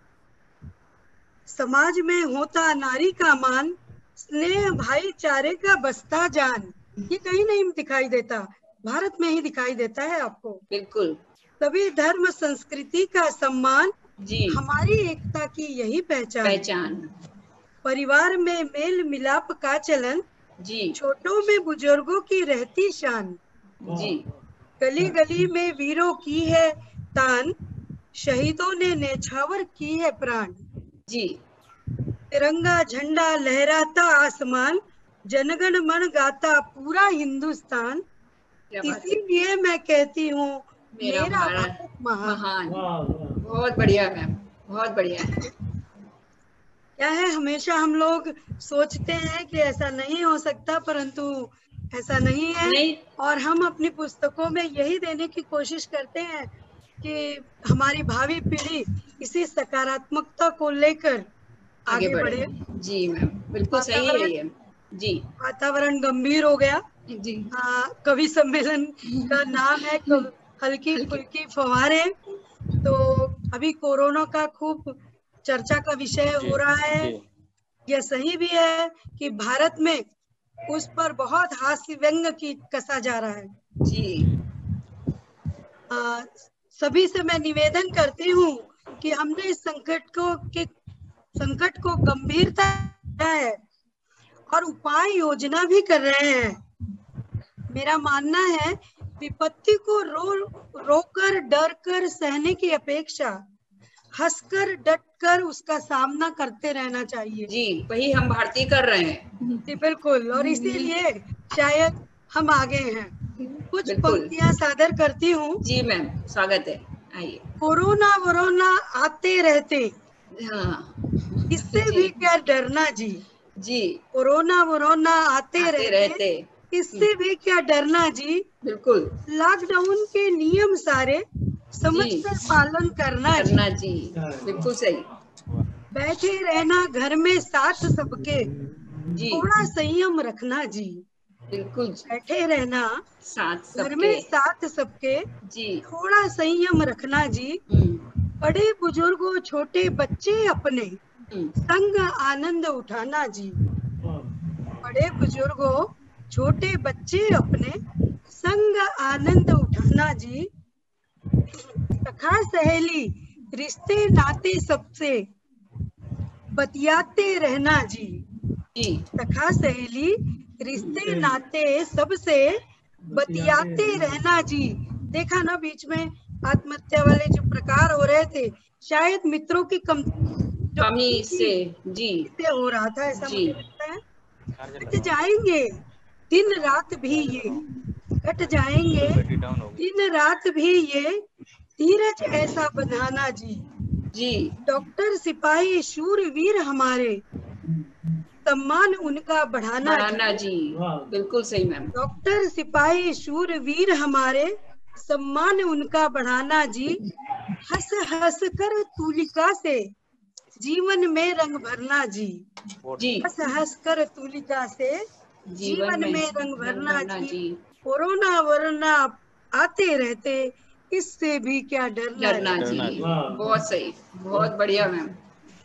समाज में होता नारी का मान, स्नेह भाईचारे का बसता जान। ये कहीं नहीं दिखाई देता, भारत में ही दिखाई देता है आपको। बिल्कुल। सभी धर्म संस्कृति का सम्मान जी, हमारी एकता की यही पहचान। परिवार में मेल मिलाप का चलन जी, छोटों में बुजुर्गों की रहती शान। जी, गली गली में वीरों की है तान, शहीदों ने नेछावर की है प्राण। जी, तिरंगा झंडा लहराता आसमान, जनगण मन गाता पूरा हिंदुस्तान। इसीलिए मैं कहती हूँ मेरा भारत महान। बहुत बढ़िया मैम, बहुत बढ़िया। क्या है, हमेशा हम लोग सोचते हैं कि ऐसा नहीं हो सकता, परंतु ऐसा नहीं है। और हम अपनी पुस्तकों में यही देने की कोशिश करते हैं कि हमारी भावी पीढ़ी इसी सकारात्मकता को लेकर आगे बढ़े। जी मैम, बिल्कुल सही है ये। जी, वातावरण गंभीर हो गया जी। कवि सम्मेलन का नाम है हल्की फुल्की फव्वारे। तो अभी कोरोना का खूब चर्चा का विषय हो रहा है। यह सही भी है कि भारत में उस पर बहुत हास्य व्यंग की कसा जा रहा है। जी, सभी से मैं निवेदन करती हूँ कि हमने इस संकट को गंभीरता है और उपाय योजना भी कर रहे हैं। मेरा मानना है विपत्ति को रोकर डर कर सहने की अपेक्षा हंसकर डटकर उसका सामना करते रहना चाहिए। जी, वही हम भारतीय कर रहे हैं। जी बिल्कुल, और इसीलिए शायद हम आगे हैं। कुछ पंक्तियां सादर करती हूँ। जी मैम, स्वागत है, आइए। कोरोना वोरोना आते रहते, हाँ इससे भी क्या डरना जी। जी, कोरोना वोरोना आते रहते, इससे भी क्या डरना जी। बिल्कुल। लॉकडाउन के नियम सारे समझकर पालन करना जी, बिल्कुल सही। बैठे रहना घर में साथ सबके, थोड़ा संयम रखना जी। बिल्कुल, बैठे रहना साथ घर में साथ सबके जी, थोड़ा संयम रखना जी। बड़े बुजुर्गों छोटे बच्चे अपने संग आनंद उठाना जी। बड़े बुजुर्गों छोटे बच्चे अपने संग आनंद उठाना जी। सखा सहेली रिश्ते नाते सबसे बतियाते रहना जी। सखा सहेली रिश्ते नाते सबसे बतियाते रहना जी। देखा ना, बीच में आत्महत्या वाले जो प्रकार हो रहे थे, शायद मित्रों की कमी से जी हो रहा था, ऐसा मुझे लगता है। कट जाएंगे दिन रात भी ये, कट जाएंगे दिन रात भी ये, धीरज ऐसा बंधाना जी। डॉक्टर सिपाही शूरवीर हमारे, सम्मान उनका बढ़ाना जी। बिल्कुल सही मैम। डॉक्टर सिपाही शूरवीर हमारे, सम्मान उनका बढ़ाना जी। हंस हंस कर तुलिका से जीवन में रंग भरना जी। हंस हंस कर तुलिका से जीवन में रंग भरना जी। कोरोना वरना आते रहते, इससे भी क्या डरना जी। बहुत सही, बहुत बढ़िया मैम,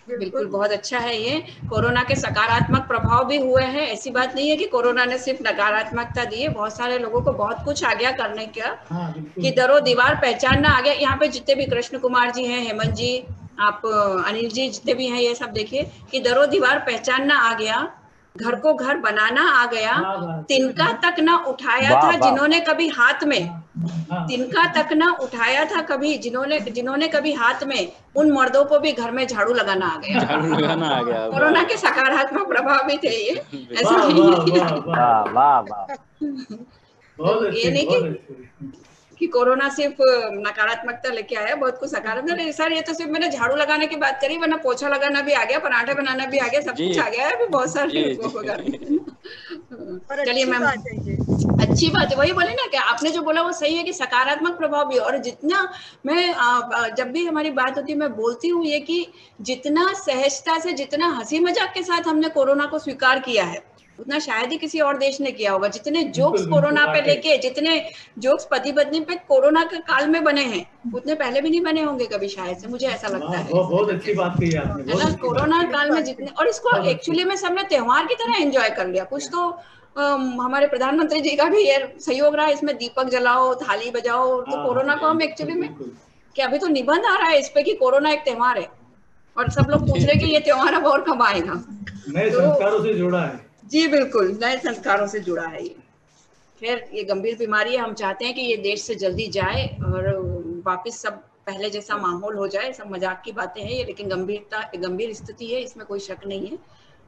बिल्कुल बहुत अच्छा है। ये कोरोना के सकारात्मक प्रभाव भी हुए हैं, ऐसी बात नहीं है कि कोरोना ने सिर्फ नकारात्मकता दी है। बहुत सारे लोगों को बहुत कुछ आ गया करने का, कि दरो दीवार पहचानना आ गया। यहाँ पे जितने भी कृष्ण कुमार जी हैं, हेमंत जी, आप अनिल जी, जितने भी हैं, ये सब देखिए कि दरो दीवार पहचानना आ गया, घर को घर बनाना आ गया। तिनका तक ना उठाया था जिन्होंने कभी हाथ में, तिनका तक ना उठाया था कभी जिन्होंने कभी हाथ में, उन मर्दों को भी घर में झाड़ू लगाना आ गया। झाड़ू लगाना आ गया। कोरोना के सकारात्मक प्रभाव भी थे ये, ऐसा नहीं ये नहीं कि कोरोना सिर्फ नकारात्मकता लेके आया, बहुत कुछ सकारात्मक। सर ये तो सिर्फ मैंने झाड़ू लगाने की बात करी, वरना पोछा लगाना भी आ गया, पराठे बनाना भी आ गया, सब कुछ आ गया है अभी बहुत सारे लोगों को घर में। चलिए मैम, अच्छी बात है, वही बोले ना कि आपने जो बोला वो सही है कि सकारात्मक प्रभाव भी। और जितना मैं जब भी हमारी बात होती है मैं बोलती हूँ ये कि जितना सहजता से, जितना हंसी मजाक के साथ हमने कोरोना को स्वीकार किया है, उतना शायद ही किसी और देश ने किया होगा। जितने जोक्स कोरोना पे लेके, जितने जोक्स पति पत्नी पे कोरोना के काल में बने हैं, उतने पहले भी नहीं बने होंगे कभी शायद से, मुझे ऐसा लगता है। बहुत अच्छी बात कही आपने, है ना। कोरोना काल में जितने, और इसको एक्चुअली में सबने त्योहार की तरह एंजॉय कर लिया। कुछ तो हमारे प्रधानमंत्री जी का भी ये सहयोग रहा, इसमें दीपक जलाओ, थाली बजाओ। तो कोरोना को हम एक्चुअली में, कि अभी तो निबंध आ रहा है इस पे कि कोरोना एक त्योहार है, और सब लोग पूछ रहे कि ये त्योहार अब और कब आएगा। नए संस्कारों से जुड़ा है जी, बिल्कुल नए संस्कारों से जुड़ा है ये। खैर, ये गंभीर बीमारी है, हम चाहते हैं कि ये देश से जल्दी जाए और वापस सब पहले जैसा माहौल हो जाए। सब मजाक की बातें हैं ये, लेकिन गंभीर स्थिति है, इसमें कोई शक नहीं है।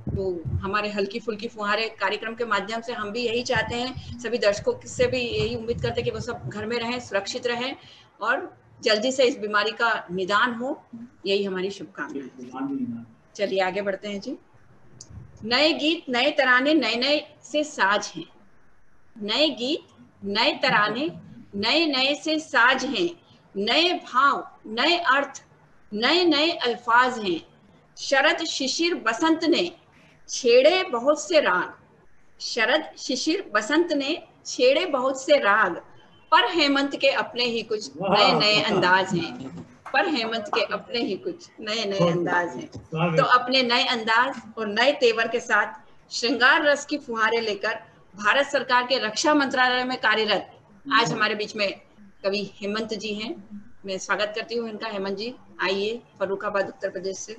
तो हमारे हल्की फुल्की फुहारे कार्यक्रम के माध्यम से हम भी यही चाहते हैं, सभी दर्शकों से भी यही उम्मीद करते हैं कि वो सब घर में रहें, सुरक्षित रहें, और जल्दी से इस बीमारी का निदान हो, यही हमारी शुभकामनाएं। चलिए आगे बढ़ते हैं जी। नए गीत, नए तराने, नए नए से साज हैं। नए गीत, नए तराने, नए नए से साज हैं। नए भाव, नए अर्थ, नए नए अल्फाज हैं। शरद शिशिर बसंत ने छेड़े बहुत से राग। शरद शिशिर बसंत ने छेड़े बहुत से राग, पर हेमंत के अपने ही कुछ नए नए अंदाज हैं। पर हेमंत के अपने ही कुछ नए नए अंदाज हैं। तो अपने नए अंदाज और नए तेवर के साथ श्रृंगार रस की फुहारे लेकर भारत सरकार के रक्षा मंत्रालय में कार्यरत आज हमारे बीच में कवि हेमंत जी हैं। मैं स्वागत करती हूँ इनका। हेमंत जी आइए, फर्रुखाबाद उत्तर प्रदेश से।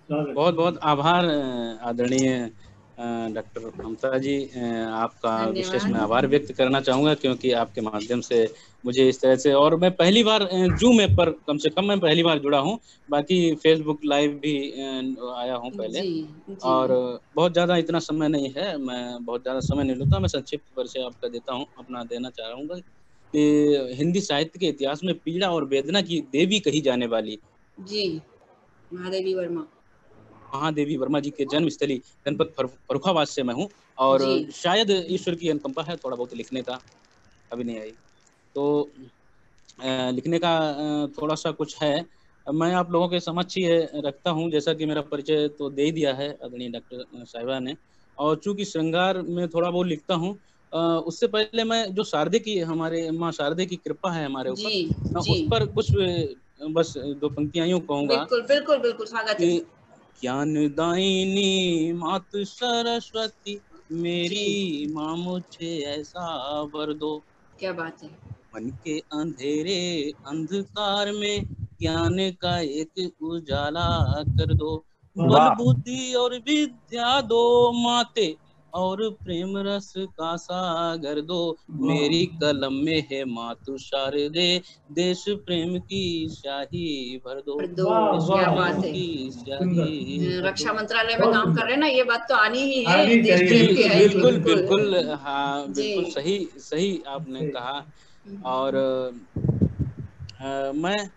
बहुत बहुत आभार आदरणीय डॉक्टर ममता जी, आपका विशेष मैं आभार व्यक्त करना चाहूँगा, क्योंकि आपके माध्यम से मुझे इस तरह से, और मैं पहली बार जूम ऐप पर कम से कम मैं पहली बार जुड़ा हूँ, बाकी फेसबुक लाइव भी आया हूँ पहले। और बहुत ज़्यादा इतना समय नहीं है, मैं बहुत ज़्यादा समय नहीं लेता, मैं संक्षिप्त परिचय आपका देता हूँ, अपना देना चाहूँगा कि हिंदी साहित्य के इतिहास में पीड़ा और वेदना की देवी कही जाने वाली जी महादेवी वर्मा जी के जन्म स्थली जनपद फर्रुखाबाद से मैं हूँ, और शायद ईश्वर की अनुकंपा है, थोड़ा बहुत लिखने का अभी नहीं आई, तो लिखने का थोड़ा सा कुछ है, मैं आप लोगों के समक्ष ही रखता हूँ। जैसा कि मेरा परिचय तो दे ही दिया है आदरणीय डॉक्टर साहिबा ने, और चूंकि श्रृंगार में थोड़ा बहुत लिखता हूँ, उससे पहले मैं जो शारदे की, हमारे माँ शारदे की कृपा है हमारे ऊपर, मैं उस पर कुछ बस 2 पंक्तियां यूं कहूँगा। बिल्कुल बिल्कुल स्वागत है। ज्ञानदायिनी मातु सरस्वती, मेरी माँ मुझे ऐसा वर दो। क्या बात है। मन के अंधेरे अंधकार में ज्ञान का एक उजाला कर दो, बल बुद्धि और विद्या दो माते, और प्रेम रस का सागर दो, मेरी कलम में है मातु शारदे, देश प्रेम की शाही भर दो। क्या बात है। रक्षा मंत्रालय में काम कर रहे हैं ना, ये बात तो आनी ही है, देश प्रेम की है। बिल्कुल बिल्कुल, हाँ बिल्कुल सही आपने कहा। और मैं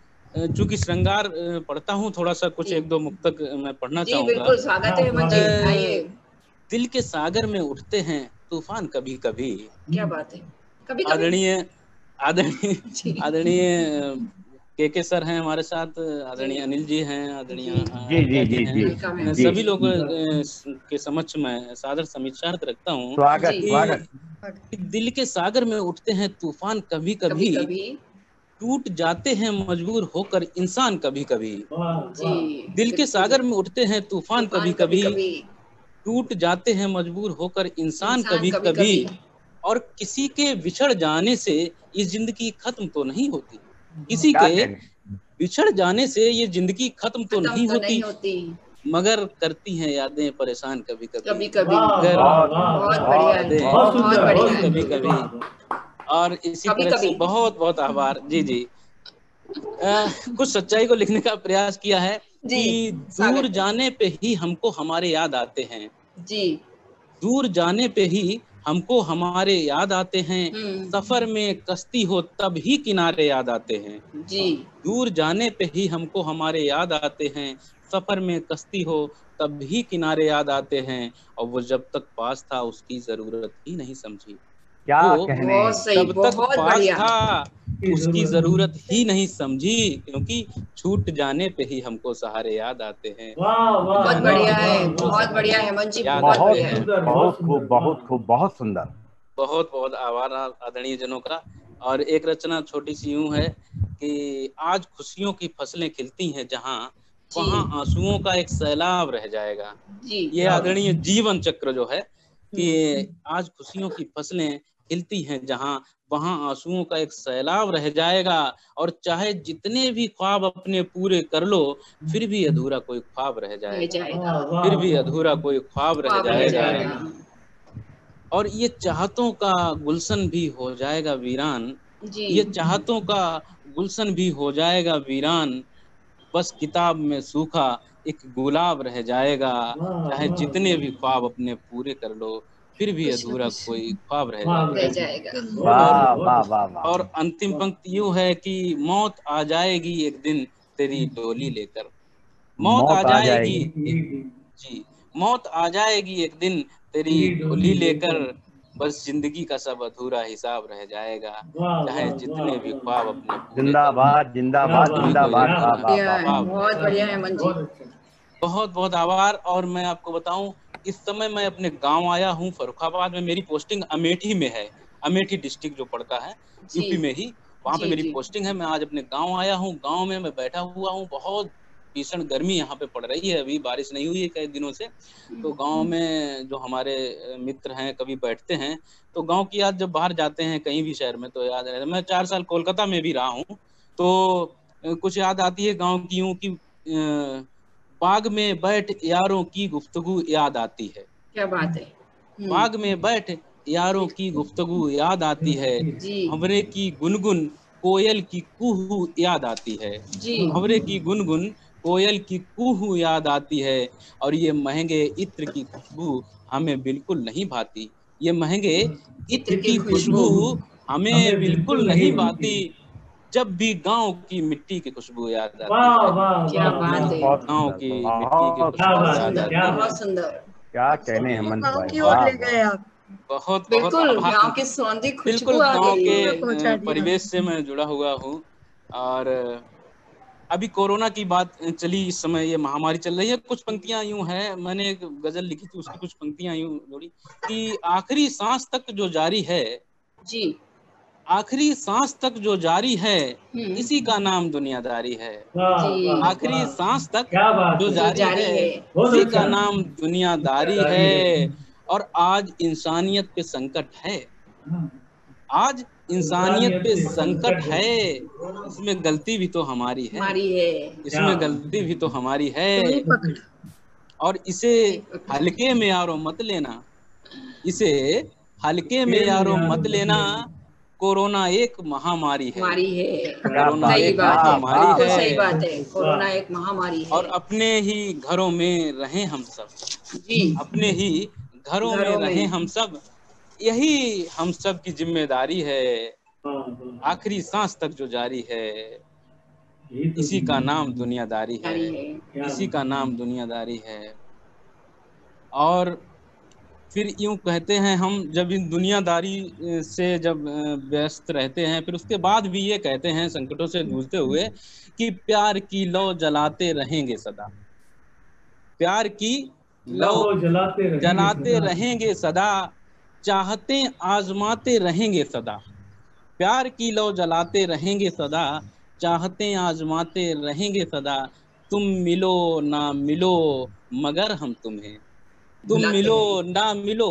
चूंकि श्रृंगार पढ़ता हूँ, थोड़ा सा कुछ 1-2 मुक्तक मैं पढ़ना चाहूंगा। बिल्कुल स्वागत है हेमंत जी, आइए। दिल के सागर में उठते हैं तूफान कभी कभी। क्या बात है, कभी आदरणीय के सर हैं हमारे साथ, आदरणीय अनिल जी हैं, आदरणीय जी, सभी लोग के समक्ष मैं सादर समीक्षार्थ रखता हूँ। स्वागत। दिल के सागर में उठते हैं तूफान कभी कभी, टूट जाते हैं मजबूर होकर इंसान कभी कभी। दिल के सागर में उठते हैं तूफान कभी कभी, टूट जाते हैं मजबूर होकर इंसान कभी कभी, और किसी के बिछड़ जाने से ये जिंदगी खत्म तो नहीं होती, किसी के बिछड़ जाने से ये जिंदगी खत्म तो नहीं होती, मगर करती हैं यादें परेशान कभी कभी, कभी कभी। और इसी तरह से बहुत बहुत आभार। जी कुछ सच्चाई को लिखने का प्रयास किया है कि दूर जाने पे ही हमको हमारे याद आते हैं, दूर जाने पे ही हमको हमारे याद आते हैं, सफर में कश्ती हो तब ही किनारे याद आते हैं। दूर जाने पे ही हमको हमारे याद आते हैं, सफर में कश्ती हो तब ही किनारे याद आते हैं, और वो जब तक पास था उसकी जरूरत ही नहीं समझी। क्या कहने, जब तक पास था उसकी जरूरत ही नहीं समझी, क्योंकि छूट जाने पे ही हमको सहारे याद आते हैं। बहुत बढ़िया है, बहुत बढ़िया है हेमंत जी, बहुत बढ़िया, बहुत खूब, बहुत सुंदर। बहुत बहुत आभार आदरणीय जनों का। और एक रचना छोटी सी यूं है कि आज खुशियों की फसलें खिलती हैं जहां, वहां आंसुओं का एक सैलाब रह जाएगा। ये आदरणीय जीवन चक्र जो है कि आज खुशियों की फसलें खिलती हैं जहां, वहां आंसुओं का एक सैलाब रह जाएगा, और चाहे जितने भी ख्वाब अपने पूरे कर लो, फिर भी अधूरा कोई ख्वाब रह जाएगा, फिर भी अधूरा कोई ख्वाब रह जाएगा। और ये चाहतों का गुलशन भी हो जाएगा वीरान, ये चाहतों का गुलशन भी हो जाएगा वीरान, बस किताब में सूखा एक गुलाब रह जाएगा, चाहे जितने भी ख्वाब अपने पूरे कर लो, फिर भी अधूरा कोई ख्वाब रह जाएगा। और अंतिम पंक्ति यूं है कि मौत आ जाएगी एक दिन तेरी डोली लेकर, मौत आ जाएगी जी, मौत आ जाएगी एक दिन तेरी डोली लेकर, बस जिंदगी का सब अधूरा हिसाब रह जाएगा, चाहे जितने भी ख्वाब अपने। जिंदाबाद जिंदाबाद जिंदाबाद। बहुत बढ़िया है हेमंत जी, बहुत बहुत आभार। और मैं आपको बताऊं, इस समय मैं अपने गांव आया हूं फर्रुखाबाद में, मेरी पोस्टिंग अमेठी में है, अमेठी डिस्ट्रिक्ट जो पड़ता है यूपी में ही, वहां पे मेरी पोस्टिंग है। मैं आज अपने गांव आया हूं, गांव में मैं बैठा हुआ हूं, बहुत भीषण गर्मी यहाँ पे पड़ रही है, अभी बारिश नहीं हुई है कई दिनों से। तो गांव में जो हमारे मित्र हैं कभी बैठते हैं, तो गांव की याद जब बाहर जाते हैं कहीं भी शहर में तो याद रहता है। मैं 4 साल कोलकाता में भी रहा हूँ, तो कुछ याद आती है गाँव की, यूं की बाग में बैठ यारों की गुफ्तगू याद आती है। क्या बात है। बाग में बैठ यारों की गुफ्तगू याद आती है, भंवरे की गुनगुन कोयल की कूहू याद आती है, भंवरे की गुनगुन कोयल की कूहू याद आती है, और ये महंगे इत्र की खुशबू हमें बिल्कुल नहीं भाती, ये महंगे इत्र की खुशबू हमें बिल्कुल नहीं भाती, जब भी गांव की मिट्टी की खुशबू याद आती है। क्या बात है। गांव की मिट्टी की खुशबू याद आती है। बहुत सुंदर। क्या कहने हेमंत गाँव भाई, की ओर ले गए आप। बहुत बिल्कुल गांव की सौंधी खुशबू बिल्कुल आ गांव गई। के परिवेश से मैं जुड़ा हुआ हूँ। और अभी कोरोना की बात चली, इस समय ये महामारी चल रही है। कुछ पंक्तियां यूं है, मैंने एक गजल लिखी थी, उसकी कुछ पंक्तियां यूं जोड़ी कि आखिरी सांस तक जो जारी है जी, आखिरी सांस तक जो जारी है, इसी का नाम दुनियादारी है। आखिरी सांस तक जो जारी है, इसी का नाम दुनियादारी है। और आज इंसानियत पे संकट है, आज इंसानियत पे संकट है, इसमें गलती भी तो हमारी है, इसमें गलती भी तो हमारी है। और इसे हल्के में यारो मत लेना, इसे हल्के में यारो मत लेना, कोरोना एक महामारी है, कोरोना एक महामारी है। सही बात है, कोरोना एक महामारी है। और अपने ही घरों में रहें हम सब, अपने ही घरों में रहें हम सब, यही हम सब की जिम्मेदारी है। आखिरी सांस तक जो जारी है, इसी का नाम दुनियादारी है, इसी का नाम दुनियादारी है। और फिर यूं कहते हैं, हम जब इन दुनियादारी से जब व्यस्त रहते हैं, फिर उसके बाद भी ये कहते हैं संकटों से जूझते हुए कि प्यार की लौ जलाते रहेंगे सदा, प्यार की लौ जलाते रहेंगे सदा, चाहते आजमाते रहेंगे सदा, प्यार की लौ जलाते रहेंगे सदा, चाहते आजमाते रहेंगे सदा, तुम मिलो ना मिलो मगर हम तुम्हें, तुम मिलो ना मिलो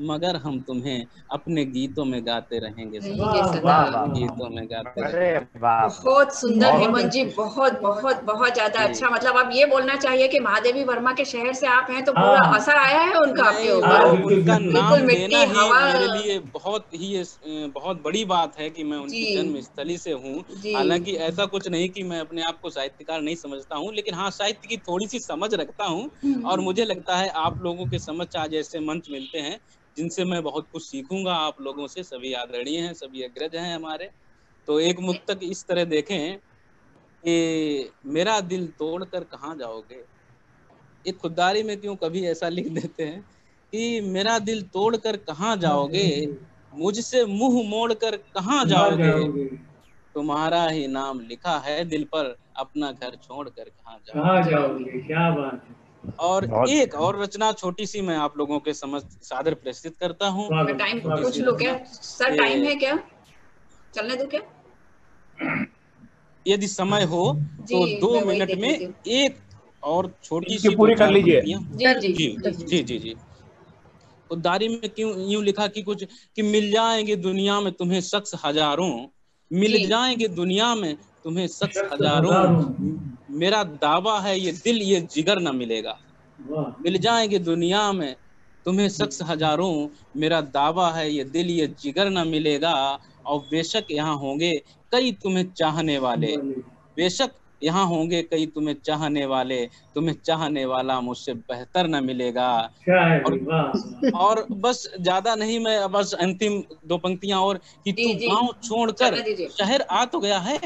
मगर हम तुम्हें अपने गीतों में गाते रहेंगे सदा, गीतों में गाते रहेंगे। बहुत सुंदर हेमंत जी, बहुत बहुत बहुत ज्यादा अच्छा। मतलब अब ये बोलना चाहिए कि महादेवी वर्मा के शहर से आप हैं तो पूरा असर आया है उनका आपके ऊपर। उनका नाम लेना ही मेरे लिए बहुत बड़ी बात है कि मैं उनकी जन्म स्थली से हूँ। हालांकि ऐसा कुछ नहीं कि मैं अपने आप को साहित्यकार नहीं समझता हूँ, लेकिन हाँ, साहित्य की थोड़ी सी समझ रखता हूँ। और मुझे लगता है आप लोगों के समझ आज ऐसे मंच मिलते हैं जिनसे मैं बहुत कुछ सीखूंगा आप लोगों से। सभी आदरणीय हैं, सभी अग्रज हैं हमारे। तो एक मुक्तक इस तरह देखें कि मेरा दिल तोड़कर कहाँ जाओगे, एक खुददारी में क्यों कभी ऐसा लिख देते हैं कि मेरा दिल तोड़कर कहाँ जाओगे, मुझसे मुंह मोड़कर कहाँ जाओगे, तुम्हारा ही नाम लिखा है दिल पर, अपना घर छोड़कर कहाँ जाओगे। क्या बात है। और एक और रचना छोटी सी मैं आप लोगों के समझ सादर प्रस्तुत करता हूँ। टाइम पूछ लो क्या सर, टाइम है क्या, चलने दो क्या? यदि समय हो तो 2 मिनट में एक और छोटी सी पूरी कर लीजिए। जी। उद्धारी में क्यों यूं लिखा कि कुछ कि मिल जाएंगे दुनिया में तुम्हें शख्स हजारों, मिल जाएंगे दुनिया में तुम्हें शख्स हजारों, मेरा दावा है ये दिल ये जिगर न मिलेगा, मिल जाएंगे दुनिया में तुम्हें शख्स हजारों, मेरा दावा है ये दिल ये जिगर न मिलेगा। और बेशक यहाँ होंगे कई तुम्हें चाहने वाले, बेशक यहाँ होंगे कई तुम्हें चाहने वाले, तुम्हें चाहने वाला मुझसे बेहतर न मिलेगा। और बस ज्यादा नहीं, मैं बस अंतिम 2 पंक्तियां और कि तू गांव छोड़कर शहर आ तो गया है,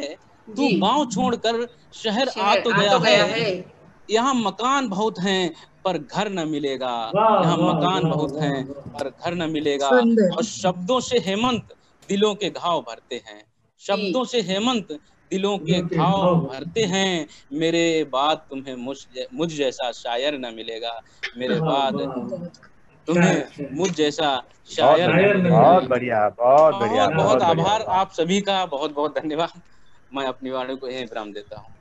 तू गांव छोड़कर शहर आ तो गया है, यहाँ मकान बहुत हैं पर घर न मिलेगा, यहाँ मकान बहुत हैं पर घर न मिलेगा। और शब्दों से हेमंत दिलों के घाव भरते हैं, शब्दों से हेमंत दिलों के घाव भरते हैं, मेरे बाद तुम्हें मुझ जैसा शायर न मिलेगा, मेरे बाद तुम्हें मुझ जैसा शायर न मिलेगा। बहुत बढ़िया, बहुत बढ़िया, बहुत आभार आप सभी का, बहुत बहुत धन्यवाद। मैं अपनी वाणी को यहीं विराम देता हूँ।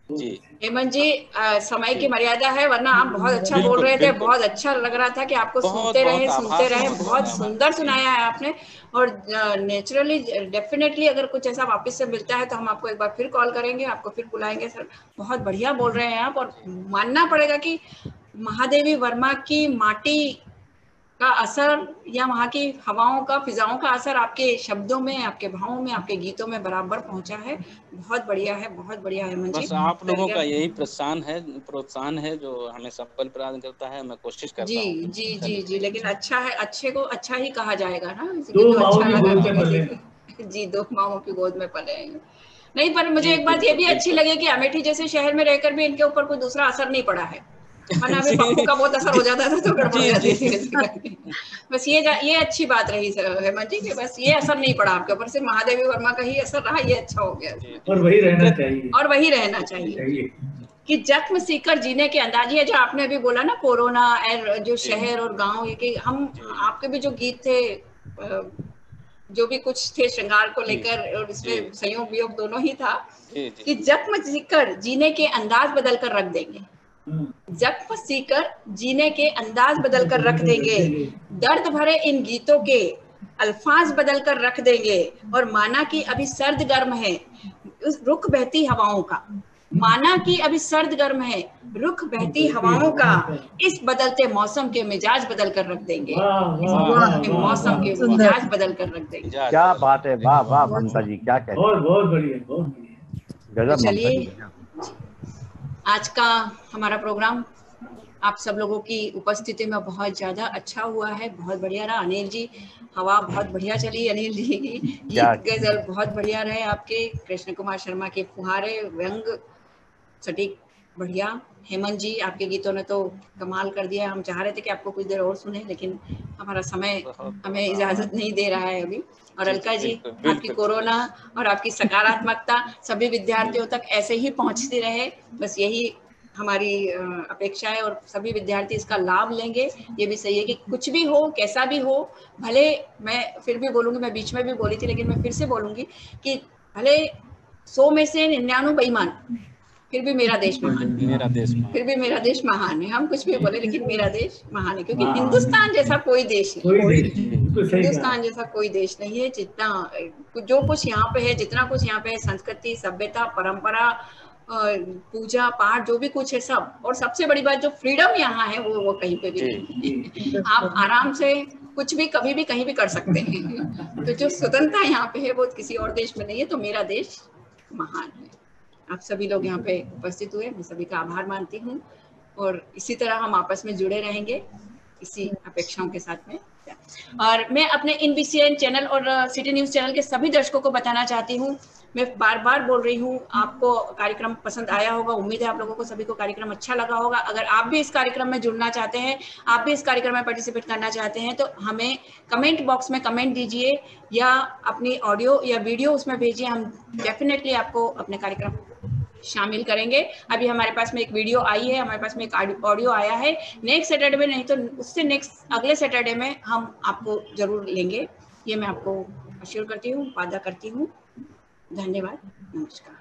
जी हेमंत जी, समय की मर्यादा है, वरना आप बहुत अच्छा बोल रहे थे, बहुत अच्छा लग रहा था कि आपको सुनते रहे। बहुत सुंदर सुनाया है आपने। और नेचुरली डेफिनेटली अगर कुछ ऐसा वापस से मिलता है तो हम आपको एक बार फिर कॉल करेंगे, आपको फिर बुलाएंगे। सर बहुत बढ़िया बोल रहे हैं आप, और मानना पड़ेगा कि महादेवी वर्मा की माटी का असर या वहाँ की हवाओं का, फिजाओं का असर आपके शब्दों में, आपके भावों में, आपके गीतों में बराबर पहुंचा है। बहुत बढ़िया है, बहुत बढ़िया है हेमंत जी। बस आप लोगों का यही प्रोत्साहन है जो हमें सफल प्रदान करता है। मैं कोशिश करता हूँ। जी जी जी जी, लेकिन अच्छा है, अच्छे को अच्छा ही कहा जाएगा ना। दो माओ की गोद में पले। जी, 2 माओ की गोद में पले हैं। नहीं, पर मुझे एक बात ये भी अच्छी लगी कि अमेठी जैसे शहर में रहकर भी इनके ऊपर कोई दूसरा असर नहीं पड़ा है, वरना अभी पप्पू का बहुत असर हो जाता था तो गड़बड़ हो जाती थी। बस ये अच्छी बात रही हेमंत जी कि बस ये असर नहीं पड़ा आपके ऊपर, सिर्फ महादेवी वर्मा का ही असर रहा, ये अच्छा हो गया। और वही रहना चाहिए, और वही रहना चाहिए कि जख्म सीकर जीने के अंदाज। ये जो आपने अभी बोला ना, कोरोना और जो शहर और गांव, ये कि हम आपके भी जो गीत थे, जो भी कुछ थे श्रृंगार को लेकर, और इसमें संयोग वियोग दोनों ही था कि जख्म सीकर जीने के अंदाज बदल कर रख देंगे, जख्म सीकर जीने के अंदाज बदल कर रख देंगे, दर्द भरे इन गीतों के अल्फाज बदल कर रख देंगे, और माना कि अभी सर्द गर्म है उस रुख बहती हवाओं का, माना कि अभी सर्द गर्म है रुख बहती हवाओं का, इस बदलते मौसम के मिजाज बदल कर रख देंगे, मौसम के मिजाज बदल कर रख देंगे। क्या बात है, वाह वाह ममता जी, क्या कहते हैं। बहुत बढ़िया, बहुत बढ़िया। गजब। चलिए, आज का हमारा प्रोग्राम आप सब लोगों की उपस्थिति में बहुत ज्यादा अच्छा हुआ है, बहुत बढ़िया रहा। अनिल जी, हवा बहुत बढ़िया चली, अनिल जी की गीत गजल बहुत बढ़िया रहे आपके, कृष्ण कुमार शर्मा के फुहारे, व्यंग सटीक बढ़िया। हेमंत जी, आपके गीतों ने तो कमाल कर दिया। हम चाह रहे थे कि आपको कुछ देर और सुने, लेकिन हमारा समय हमें इजाजत नहीं दे रहा है अभी। और अलका जी, आपकी कोरोना और आपकी सकारात्मकता सभी विद्यार्थियों तक ऐसे ही पहुंचती रहे, बस यही हमारी अपेक्षा है, और सभी विद्यार्थी इसका लाभ लेंगे। ये भी सही है कि कुछ भी हो, कैसा भी हो, भले, मैं फिर भी बोलूंगी, मैं बीच में भी बोली थी लेकिन मैं फिर से बोलूंगी कि भले 100 में से 99 बेईमान, फिर भी मेरा देश महान है, फिर भी मेरा देश महान है। हम कुछ भी बोले लेकिन मेरा देश महान है, क्योंकि हिंदुस्तान जैसा कोई देश नहीं, हिंदुस्तान जैसा कोई देश नहीं है। जितना जो कुछ यहाँ पे है, जितना कुछ यहाँ पे है, संस्कृति, सभ्यता, परंपरा, पूजा पाठ, जो भी कुछ है सब, और सबसे बड़ी बात जो फ्रीडम यहाँ है वो कहीं पे भी नहीं है। आप आराम से कुछ भी कभी भी कहीं भी कर सकते हैं। तो जो स्वतंत्रता यहाँ पे है वो किसी और देश में नहीं है। तो मेरा देश महान है। आप सभी लोग यहाँ पे उपस्थित हुए, मैं सभी का आभार मानती हूँ, और इसी तरह हम आपस में जुड़े रहेंगे, इसी अपेक्षाओं के साथ में। और मैं अपने INBCN चैनल और सिटी न्यूज चैनल के सभी दर्शकों को बताना चाहती हूँ, मैं बार बार बोल रही हूँ, आपको कार्यक्रम पसंद आया होगा, उम्मीद है आप लोगों को सभी को कार्यक्रम अच्छा लगा होगा। अगर आप भी इस कार्यक्रम में जुड़ना चाहते हैं, आप भी इस कार्यक्रम में पार्टिसिपेट करना चाहते हैं, तो हमें कमेंट बॉक्स में कमेंट दीजिए या अपनी ऑडियो या वीडियो उसमें भेजिए। हम डेफिनेटली आपको अपने कार्यक्रम शामिल करेंगे। अभी हमारे पास में एक वीडियो आई है, हमारे पास में एक ऑडियो आया है। नेक्स्ट सैटरडे में, नहीं तो उससे नेक्स्ट अगले सैटरडे में हम आपको जरूर लेंगे, ये मैं आपको अश्योर करती हूँ, वादा करती हूँ। धन्यवाद, नमस्कार।